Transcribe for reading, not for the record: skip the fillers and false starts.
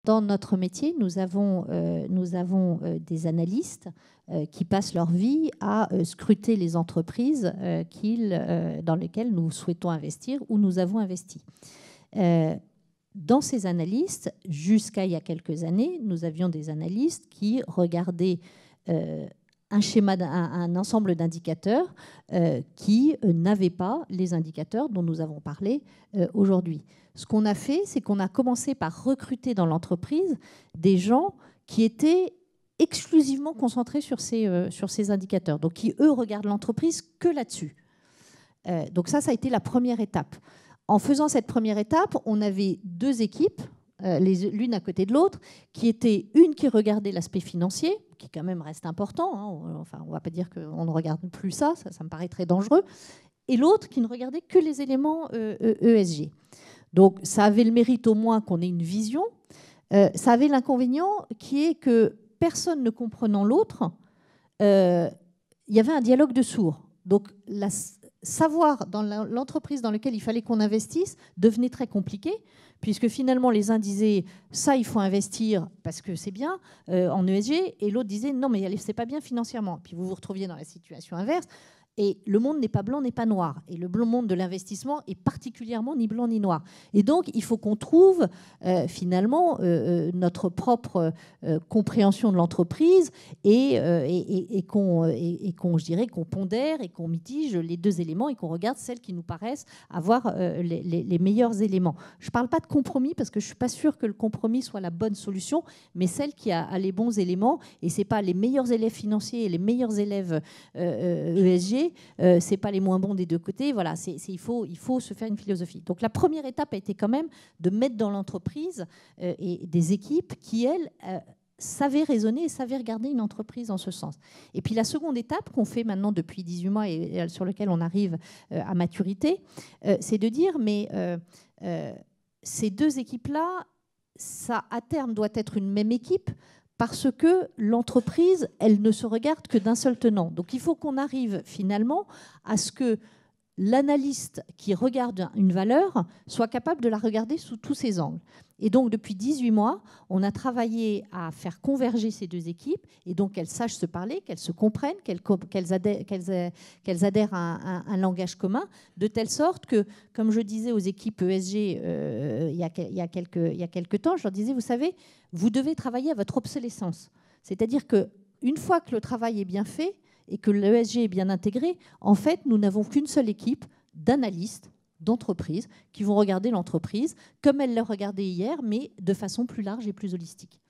dans notre métier, nous avons des analystes qui passent leur vie à scruter les entreprises dans lesquelles nous souhaitons investir ou nous avons investi. Dans ces analystes, jusqu'à il y a quelques années, nous avions des analystes qui regardaient un ensemble d'indicateurs qui n'avaient pas les indicateurs dont nous avons parlé aujourd'hui. Ce qu'on a fait, c'est qu'on a commencé par recruter dans l'entreprise des gens qui étaient exclusivement concentrés sur ces indicateurs, donc qui, eux, regardent l'entreprise que là-dessus. Donc ça a été la première étape. En faisant cette première étape, on avait deux équipes, l'une à côté de l'autre, qui étaient une qui regardait l'aspect financier, qui quand même reste important, hein, enfin on ne va pas dire qu'on ne regarde plus ça me paraît très dangereux, et l'autre qui ne regardait que les éléments ESG. Donc ça avait le mérite au moins qu'on ait une vision, ça avait l'inconvénient qui est que personne ne comprenant l'autre, il y avait un dialogue de sourds. Donc savoir dans l'entreprise dans laquelle il fallait qu'on investisse devenait très compliqué, puisque finalement les uns disaient ça il faut investir parce que c'est bien en ESG, et l'autre disait non mais c'est pas bien financièrement. Puis vous vous retrouviez dans la situation inverse. Et le monde n'est pas blanc, n'est pas noir. Et le monde de l'investissement est particulièrement ni blanc ni noir. Et donc, il faut qu'on trouve finalement notre propre compréhension de l'entreprise et qu'on pondère et qu'on mitige les deux éléments et qu'on regarde celles qui nous paraissent avoir les meilleurs éléments. Je ne parle pas de compromis parce que je ne suis pas sûre que le compromis soit la bonne solution, mais celle qui a les bons éléments. Et ce n'est pas les meilleurs élèves financiers et les meilleurs élèves ESG. C'est pas les moins bons des deux côtés. Voilà, il faut se faire une philosophie. Donc la première étape a été quand même de mettre dans l'entreprise et des équipes qui, elles, savaient raisonner et savaient regarder une entreprise en ce sens. Et puis la seconde étape qu'on fait maintenant depuis 18 mois et sur laquelle on arrive à maturité, c'est de dire mais ces deux équipes-là, ça à terme doit être une même équipe, parce que l'entreprise, elle ne se regarde que d'un seul tenant. Donc il faut qu'on arrive finalement à ce que l'analyste qui regarde une valeur soit capable de la regarder sous tous ses angles. Et donc depuis 18 mois, on a travaillé à faire converger ces deux équipes et donc qu'elles sachent se parler, qu'elles se comprennent, qu'elles adhèrent à un langage commun, de telle sorte que, comme je disais aux équipes ESG il y a quelques temps, je leur disais, vous savez, vous devez travailler à votre obsolescence. C'est-à-dire qu'une fois que le travail est bien fait et que l'ESG est bien intégré, en fait, nous n'avons qu'une seule équipe d'analystes, d'entreprises, qui vont regarder l'entreprise comme elle l'a regardée hier, mais de façon plus large et plus holistique.